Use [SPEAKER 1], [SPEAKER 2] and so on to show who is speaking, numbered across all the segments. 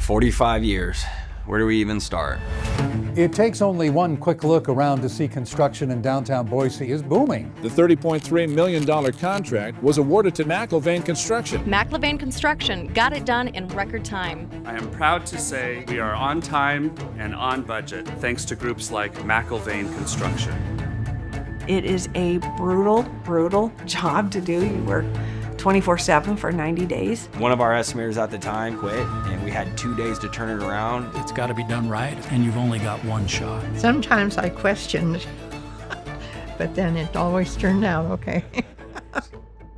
[SPEAKER 1] 45 years. Where do we even start?
[SPEAKER 2] It takes only one quick look around to see construction in downtown Boise is booming.
[SPEAKER 3] The $30.3 million contract was awarded to McAlvain Construction.
[SPEAKER 4] McAlvain Construction got it done in record time.
[SPEAKER 5] I am proud to say we are on time and on budget, thanks to groups like McAlvain Construction.
[SPEAKER 6] It is a brutal, brutal job to do. You work 24/7 for 90 days.
[SPEAKER 1] One of our estimators at the time quit, and we had 2 days to turn it around.
[SPEAKER 7] It's got to be done right, and you've only got one shot.
[SPEAKER 8] Sometimes I questioned, but then it always turned out okay.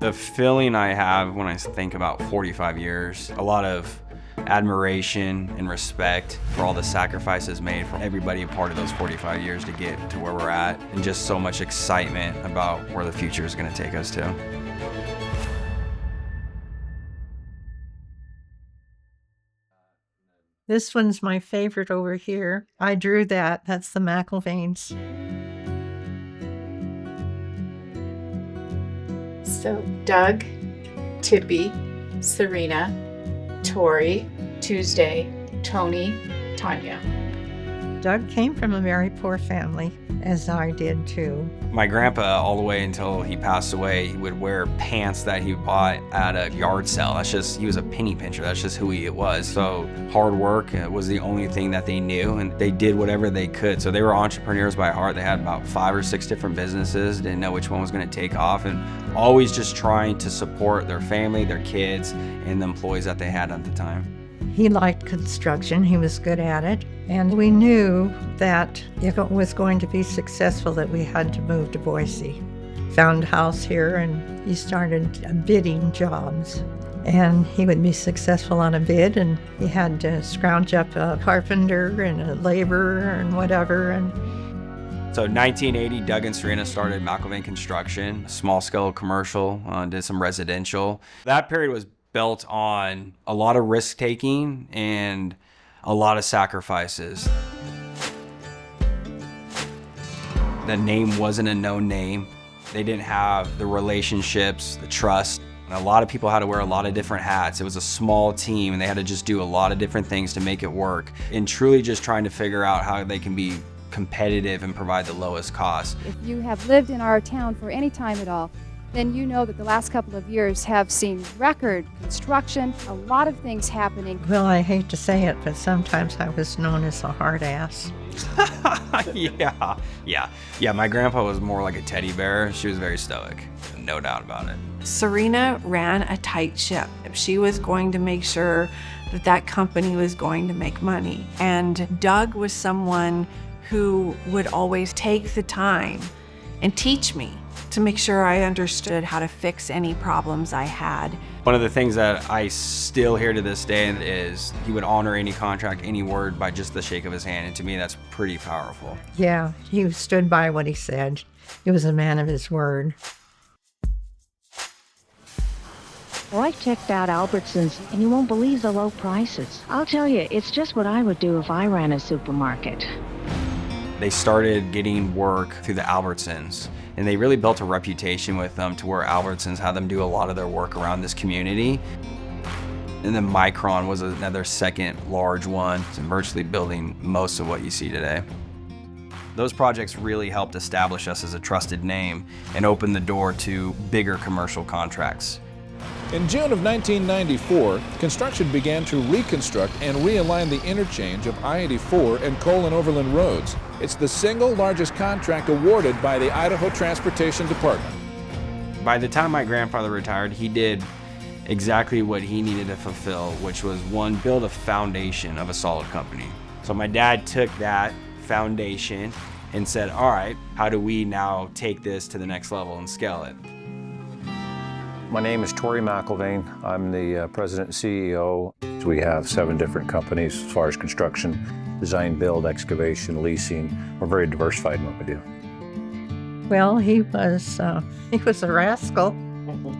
[SPEAKER 1] The feeling I have when I think about 45 years, a lot of admiration and respect for all the sacrifices made for everybody a part of those 45 years to get to where we're at, and just so much excitement about where the future is going to take us to.
[SPEAKER 8] This one's my favorite over here. I drew that. That's the McAlvains.
[SPEAKER 9] So Doug, Tippy, Serena, Torry, Tuesday, Tony, Tanya.
[SPEAKER 8] Doug came from a very poor family, as I did too.
[SPEAKER 1] My grandpa, all the way until he passed away, he would wear pants that he bought at a yard sale. He was a penny pincher. That's just who he was. So hard work was the only thing that they knew, and they did whatever they could. So they were entrepreneurs by heart. They had about 5 or 6 different businesses, didn't know which one was going to take off, and always just trying to support their family, their kids, and the employees that they had at the time.
[SPEAKER 8] He liked construction. He was good at it. And we knew that if it was going to be successful, that we had to move to Boise. Found a house here, and he started bidding jobs. And he would be successful on a bid, and he had to scrounge up a carpenter and a laborer and whatever. And
[SPEAKER 1] so in 1980, Doug and Serena started McAlvain Construction, small-scale commercial, did some residential. That period was built on a lot of risk-taking and a lot of sacrifices. The name wasn't a known name. They didn't have the relationships, the trust. And a lot of people had to wear a lot of different hats. It was a small team, and they had to just do a lot of different things to make it work. And truly just trying to figure out how they can be competitive and provide the lowest cost.
[SPEAKER 10] If you have lived in our town for any time at all, then you know that the last couple of years have seen record construction, a lot of things happening.
[SPEAKER 8] well, I hate to say it, but sometimes I was known as a hard ass.
[SPEAKER 1] Yeah, my grandpa was more like a teddy bear. She was very stoic, no doubt about it.
[SPEAKER 6] Serena ran a tight ship. She was going to make sure that that company was going to make money. And Doug was someone who would always take the time and teach me to make sure I understood how to fix any problems I had.
[SPEAKER 1] One of the things that I still hear to this day is he would honor any contract, any word by just the shake of his hand. And to me, that's pretty powerful.
[SPEAKER 8] Yeah, he stood by what he said. He was a man of his word.
[SPEAKER 11] Well, I checked out Albertsons, and you won't believe the low prices. I'll tell you, it's just what I would do if I ran a supermarket.
[SPEAKER 1] They started getting work through the Albertsons, and they really built a reputation with them to where Albertsons had them do a lot of their work around this community. And then Micron was another second large one, and virtually building most of what you see today. Those projects really helped establish us as a trusted name and open the door to bigger commercial contracts.
[SPEAKER 3] In June of 1994, construction began to reconstruct and realign the interchange of I-84 and Cole and Overland roads. It's the single largest contract awarded by the Idaho Transportation Department.
[SPEAKER 1] By the time my grandfather retired, he did exactly what he needed to fulfill, which was, one, build a foundation of a solid company. So my dad took that foundation and said, all right, how do we now take this to the next level and scale it?
[SPEAKER 12] My name is Torry McAlvain. I'm the president and CEO. We have 7 different companies as far as construction, design, build, excavation, leasing. We're very diversified in what we do.
[SPEAKER 8] Well, he was a rascal.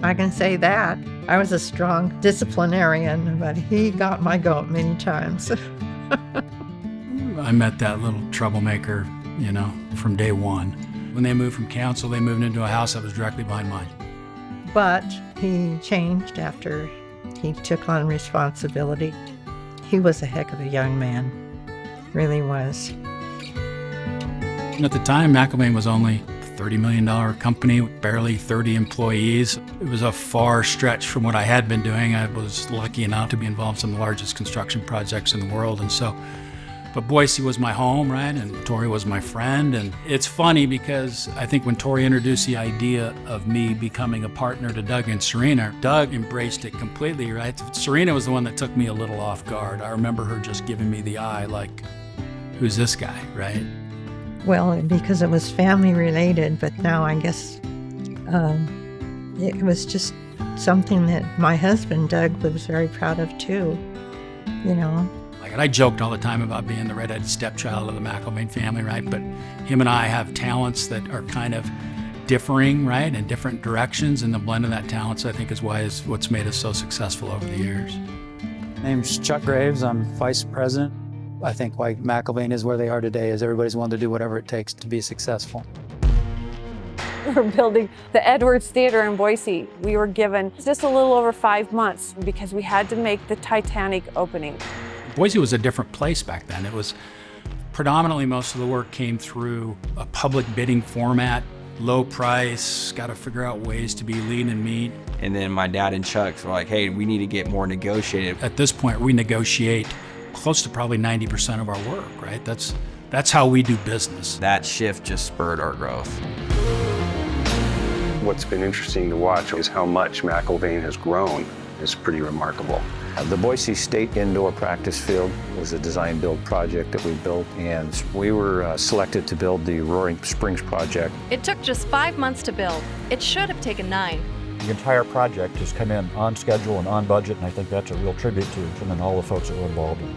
[SPEAKER 8] I can say that. I was a strong disciplinarian, but he got my goat many times.
[SPEAKER 7] I met that little troublemaker, from day one. When they moved from council, they moved into a house that was directly behind mine.
[SPEAKER 8] But he changed after he took on responsibility. He was a heck of a young man, really was.
[SPEAKER 7] At the time, McAlvain was only a $30 million company, barely 30 employees. It was a far stretch from what I had been doing. I was lucky enough to be involved in some of the largest construction projects in the world. But Boise was my home, right? And Torry was my friend. And it's funny because I think when Torry introduced the idea of me becoming a partner to Doug and Serena, Doug embraced it completely, right? Serena was the one that took me a little off guard. I remember her just giving me the eye, like, who's this guy, right?
[SPEAKER 8] Well, because it was family related, but now I guess it was just something that my husband, Doug, was very proud of too, you know.
[SPEAKER 7] And I joked all the time about being the redheaded stepchild of the McAlvain family, right? But him and I have talents that are kind of differing, right, in different directions, and the blend of that talents, I think, is what's made us so successful over the years.
[SPEAKER 13] My name's Chuck Graves. I'm vice president. I think why McAlvain is where they are today is everybody's willing to do whatever it takes to be successful.
[SPEAKER 6] We're building the Edwards Theater in Boise. We were given just a little over 5 months because we had to make the Titanic opening.
[SPEAKER 7] Boise was a different place back then. It was predominantly, most of the work came through a public bidding format, low price, got to figure out ways to be lean and mean.
[SPEAKER 1] And then my dad and Chuck were like, hey, we need to get more negotiated.
[SPEAKER 7] At this point, we negotiate close to probably 90% of our work, right? That's how we do business.
[SPEAKER 1] That shift just spurred our growth.
[SPEAKER 14] What's been interesting to watch is how much McAlvain has grown. It's pretty remarkable.
[SPEAKER 12] The Boise State Indoor Practice Field was a design-build project that we built, and we were selected to build the Roaring Springs project.
[SPEAKER 4] It took just 5 months to build. It should have taken 9.
[SPEAKER 15] The entire project has come in on schedule and on budget, and I think that's a real tribute to them and all the folks that were involved in it.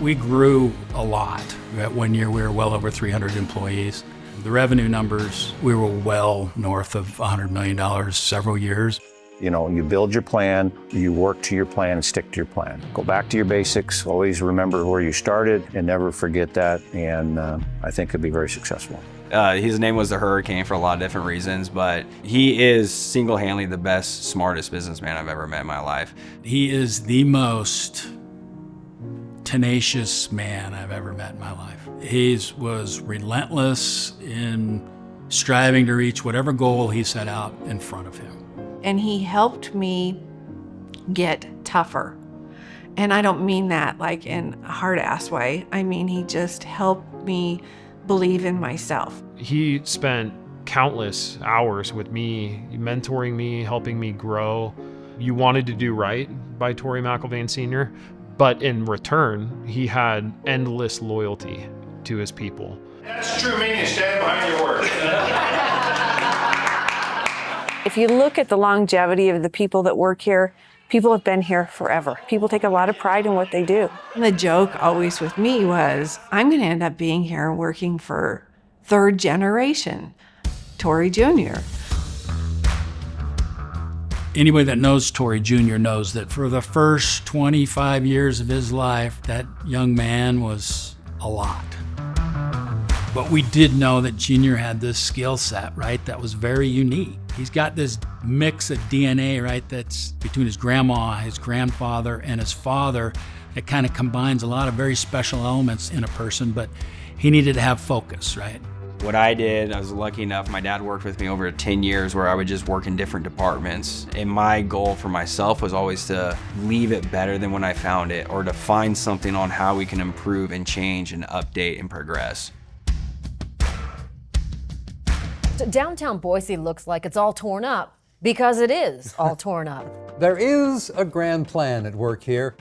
[SPEAKER 7] We grew a lot. That 1 year, we were well over 300 employees. The revenue numbers, we were well north of $100 million several years.
[SPEAKER 12] You know, you build your plan, you work to your plan and stick to your plan. Go back to your basics, always remember where you started and never forget that, and I think it'll be very successful.
[SPEAKER 1] His name was the Hurricane for a lot of different reasons, but he is single-handedly the best, smartest businessman I've ever met in my life.
[SPEAKER 7] He is the most tenacious man I've ever met in my life. He was relentless in striving to reach whatever goal he set out in front of him.
[SPEAKER 6] And he helped me get tougher. And I don't mean that like in a hard-ass way. I mean, he just helped me believe in myself.
[SPEAKER 16] He spent countless hours with me, mentoring me, helping me grow. You wanted to do right by Torry McAlvain Sr., but in return, he had endless loyalty to his people.
[SPEAKER 17] That's true meaning, stand behind your word.
[SPEAKER 6] If you look at the longevity of the people that work here, people have been here forever. People take a lot of pride in what they do. And the joke always with me was, I'm going to end up being here working for third generation, Torry Jr.
[SPEAKER 7] Anybody that knows Torry Jr. knows that for the first 25 years of his life, that young man was a lot. But we did know that Junior had this skill set, right, that was very unique. He's got this mix of DNA, right, that's between his grandma, his grandfather, and his father that kind of combines a lot of very special elements in a person, but he needed to have focus, right?
[SPEAKER 1] What I did, I was lucky enough, my dad worked with me over 10 years where I would just work in different departments. And my goal for myself was always to leave it better than when I found it, or to find something on how we can improve and change and update and progress.
[SPEAKER 18] Downtown Boise looks like it's all torn up because it is all torn up.
[SPEAKER 2] There is a grand plan at work here.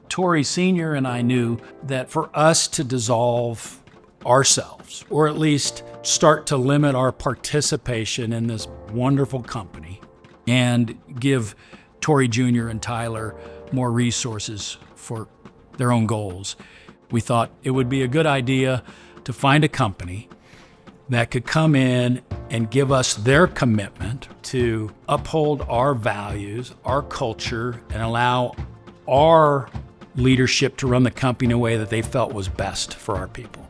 [SPEAKER 7] Torry Sr. and I knew that for us to dissolve ourselves, or at least start to limit our participation in this wonderful company and give Torry Jr. and Tyler more resources for their own goals, we thought it would be a good idea to find a company that could come in and give us their commitment to uphold our values, our culture, and allow our leadership to run the company in a way that they felt was best for our people.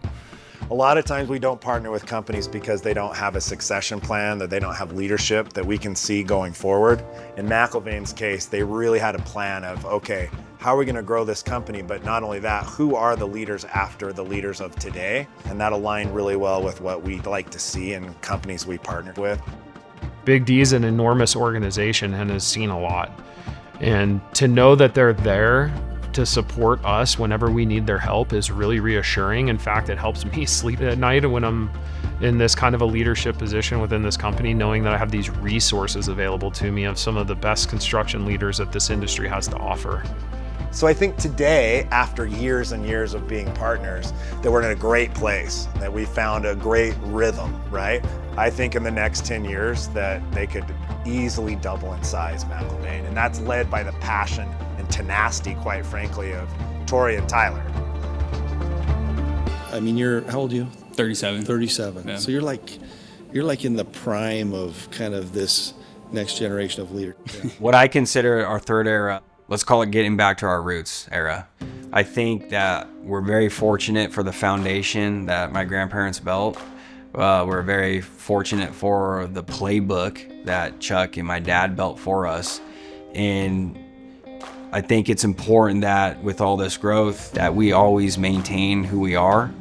[SPEAKER 19] A lot of times we don't partner with companies because they don't have a succession plan, that they don't have leadership that we can see going forward. In McAlvain's case, they really had a plan of, okay, how are we going to grow this company? But not only that, who are the leaders after the leaders of today? And that aligned really well with what we like to see in companies we partnered with.
[SPEAKER 16] Big D is an enormous organization and has seen a lot. And to know that they're there to support us whenever we need their help is really reassuring. In fact, it helps me sleep at night when I'm in this kind of a leadership position within this company, knowing that I have these resources available to me of some of the best construction leaders that this industry has to offer.
[SPEAKER 19] So I think today, after years and years of being partners, that we're in a great place, that we found a great rhythm, right? I think in the next 10 years that they could easily double in size, McAlvain, and that's led by the passion and tenacity, quite frankly, of Torry and Tyler.
[SPEAKER 20] I mean, how old are you?
[SPEAKER 21] 37.
[SPEAKER 20] 37.
[SPEAKER 21] Yeah.
[SPEAKER 20] So you're like in the prime of kind of this next generation of leaders. Yeah.
[SPEAKER 1] What I consider our third era, let's call it getting back to our roots era. I think that we're very fortunate for the foundation that my grandparents built. We're very fortunate for the playbook that Chuck and my dad built for us. And I think it's important that with all this growth that we always maintain who we are.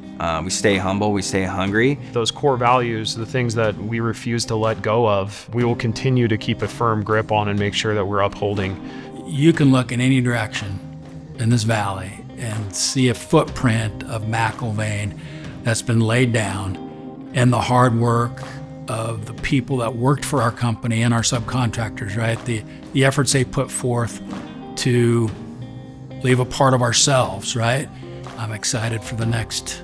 [SPEAKER 1] We stay humble, we stay hungry.
[SPEAKER 16] Those core values, the things that we refuse to let go of, we will continue to keep a firm grip on and make sure that we're upholding.
[SPEAKER 7] You can look in any direction in this valley and see a footprint of McAlvain that's been laid down, and the hard work of the people that worked for our company and our subcontractors, right? The efforts they put forth to leave a part of ourselves, right? I'm excited for the next,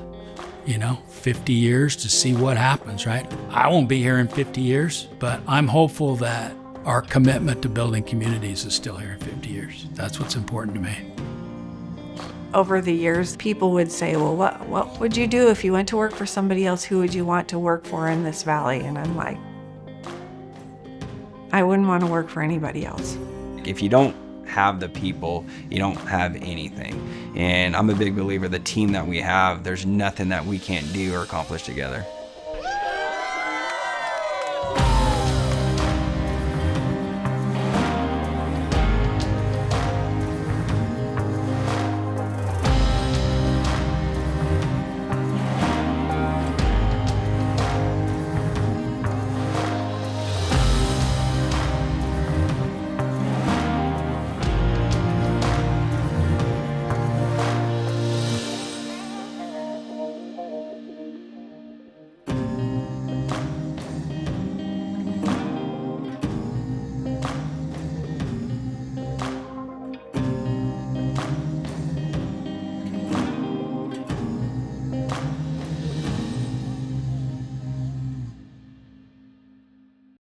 [SPEAKER 7] 50 years to see what happens, right? I won't be here in 50 years, but I'm hopeful that our commitment to building communities is still here in 50 years. That's what's important to me.
[SPEAKER 6] Over the years, people would say, well, what would you do if you went to work for somebody else? Who would you want to work for in this valley? And I'm like, I wouldn't want to work for anybody else.
[SPEAKER 1] If you don't have the people, you don't have anything. And I'm a big believer the team that we have, there's nothing that we can't do or accomplish together.